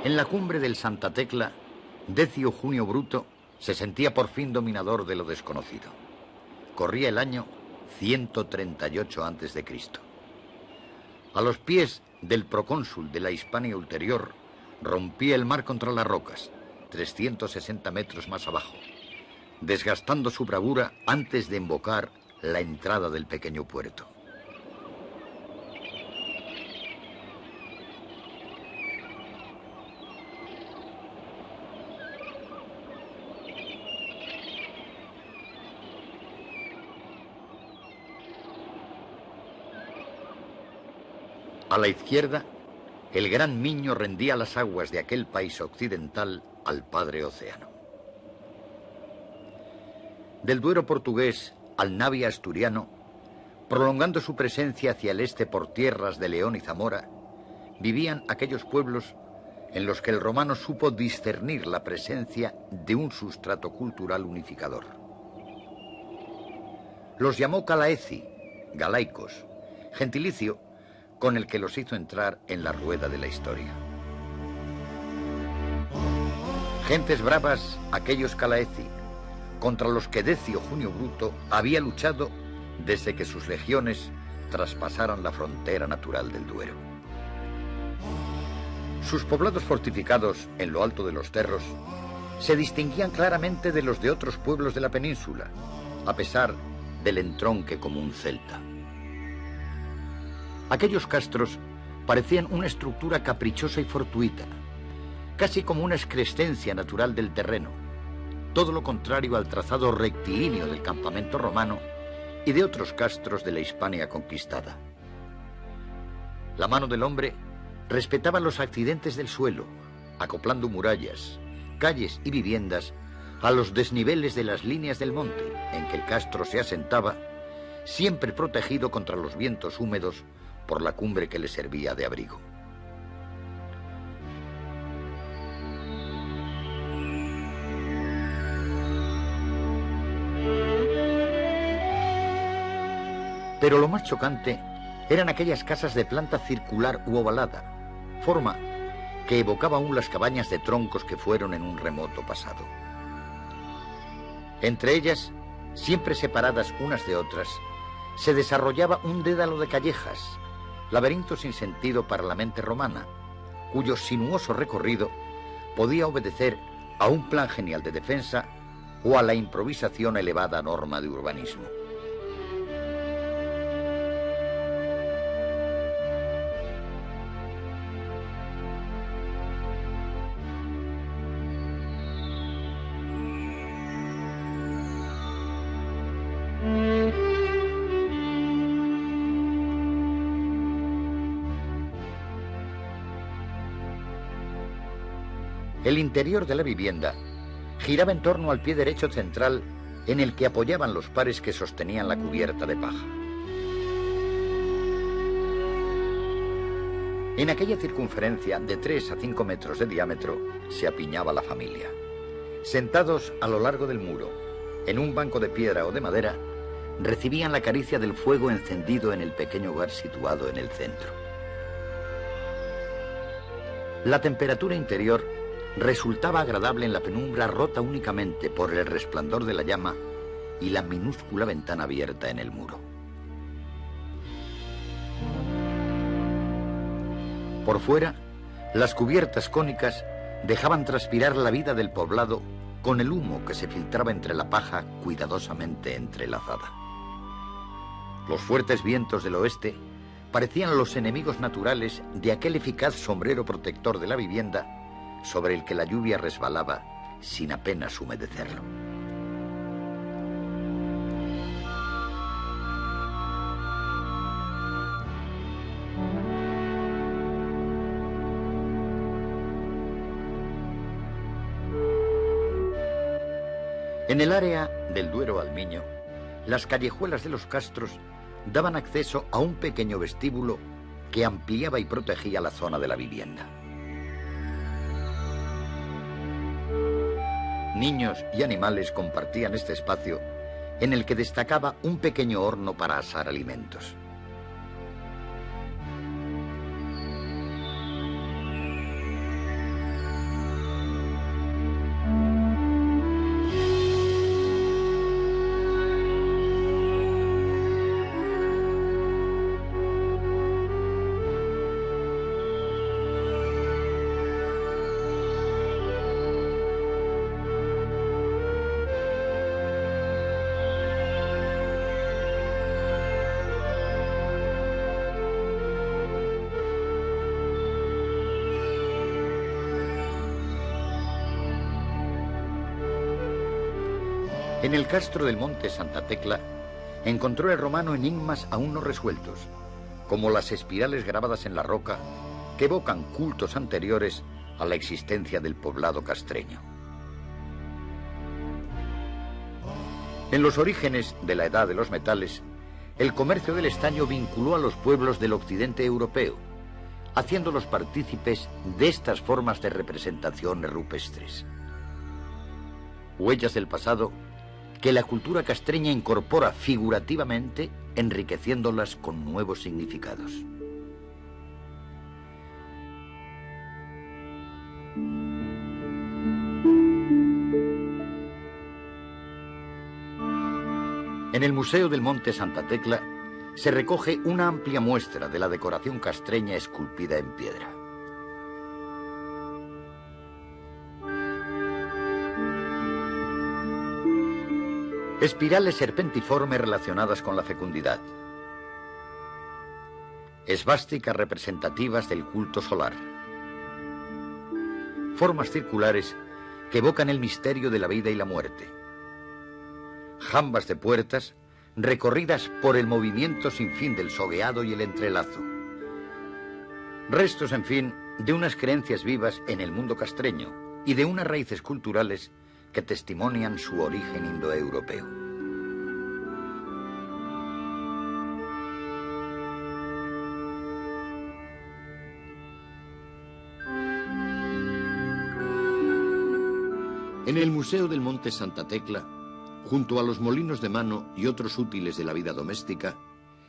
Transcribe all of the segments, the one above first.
En la cumbre del Santa Tecla, Decio Junio Bruto se sentía por fin dominador de lo desconocido. Corría el año 138 a.C. A los pies del procónsul de la Hispania Ulterior, rompía el mar contra las rocas, 360 metros más abajo, desgastando su bravura antes de embocar la entrada del pequeño puerto. A la izquierda, el gran Miño rendía las aguas de aquel país occidental al padre océano. Del Duero portugués al Navia asturiano, prolongando su presencia hacia el este por tierras de León y Zamora, vivían aquellos pueblos en los que el romano supo discernir la presencia de un sustrato cultural unificador. Los llamó Calaeci, galaicos, gentilicio con el que los hizo entrar en la rueda de la historia. Gentes bravas, aquellos Calaeci, contra los que Decio Junio Bruto había luchado desde que sus legiones traspasaran la frontera natural del Duero. Sus poblados fortificados en lo alto de los cerros se distinguían claramente de los de otros pueblos de la península, a pesar del entronque común celta. Aquellos castros parecían una estructura caprichosa y fortuita, casi como una excrescencia natural del terreno, todo lo contrario al trazado rectilíneo del campamento romano y de otros castros de la Hispania conquistada. La mano del hombre respetaba los accidentes del suelo, acoplando murallas, calles y viviendas a los desniveles de las líneas del monte en que el castro se asentaba, siempre protegido contra los vientos húmedos por la cumbre que le servía de abrigo. Pero lo más chocante eran aquellas casas de planta circular u ovalada, forma que evocaba aún las cabañas de troncos que fueron en un remoto pasado. Entre ellas, siempre separadas unas de otras, se desarrollaba un dédalo de callejas, laberinto sin sentido para la mente romana, cuyo sinuoso recorrido podía obedecer a un plan genial de defensa o a la improvisación elevada norma de urbanismo. El interior de la vivienda giraba en torno al pie derecho central en el que apoyaban los pares que sostenían la cubierta de paja. En aquella circunferencia de 3 a 5 metros de diámetro se apiñaba la familia. Sentados a lo largo del muro, en un banco de piedra o de madera, recibían la caricia del fuego encendido en el pequeño hogar situado en el centro. La temperatura interior resultaba agradable en la penumbra rota únicamente por el resplandor de la llama y la minúscula ventana abierta en el muro. Por fuera, las cubiertas cónicas dejaban transpirar la vida del poblado con el humo que se filtraba entre la paja cuidadosamente entrelazada. Los fuertes vientos del oeste parecían los enemigos naturales de aquel eficaz sombrero protector de la vivienda sobre el que la lluvia resbalaba sin apenas humedecerlo. En el área del Duero al Miño, las callejuelas de los castros daban acceso a un pequeño vestíbulo que ampliaba y protegía la zona de la vivienda. Niños y animales compartían este espacio en el que destacaba un pequeño horno para asar alimentos. En el castro del monte Santa Tecla encontró el romano enigmas aún no resueltos, como las espirales grabadas en la roca que evocan cultos anteriores a la existencia del poblado castreño. En los orígenes de la Edad de los Metales, el comercio del estaño vinculó a los pueblos del occidente europeo, haciéndolos partícipes de estas formas de representaciones rupestres. Huellas del pasado que la cultura castreña incorpora figurativamente, enriqueciéndolas con nuevos significados. En el Museo del Monte Santa Tecla se recoge una amplia muestra de la decoración castreña esculpida en piedra. Espirales serpentiformes relacionadas con la fecundidad. Esvásticas representativas del culto solar. Formas circulares que evocan el misterio de la vida y la muerte. Jambas de puertas recorridas por el movimiento sin fin del sogueado y el entrelazo. Restos, en fin, de unas creencias vivas en el mundo castreño y de unas raíces culturales que testimonian su origen indoeuropeo. En el Museo del Monte Santa Tecla, junto a los molinos de mano y otros útiles de la vida doméstica,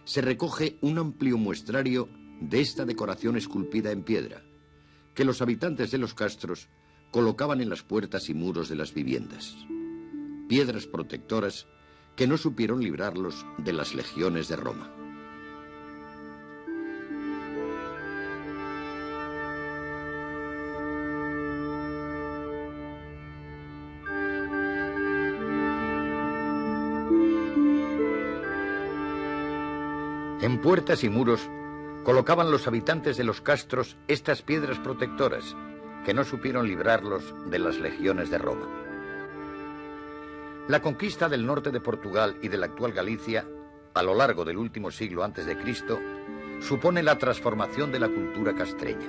se recoge un amplio muestrario de esta decoración esculpida en piedra, que los habitantes de los castros colocaban en las puertas y muros de las viviendas. Piedras protectoras que no supieron librarlos de las legiones de Roma. En puertas y muros colocaban los habitantes de los castros estas piedras protectoras que no supieron librarlos de las legiones de Roma. La conquista del norte de Portugal y de la actual Galicia, a lo largo del último siglo antes de Cristo, supone la transformación de la cultura castreña.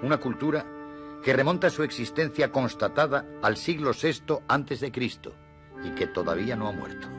Una cultura que remonta su existencia constatada al siglo VI antes de Cristo y que todavía no ha muerto.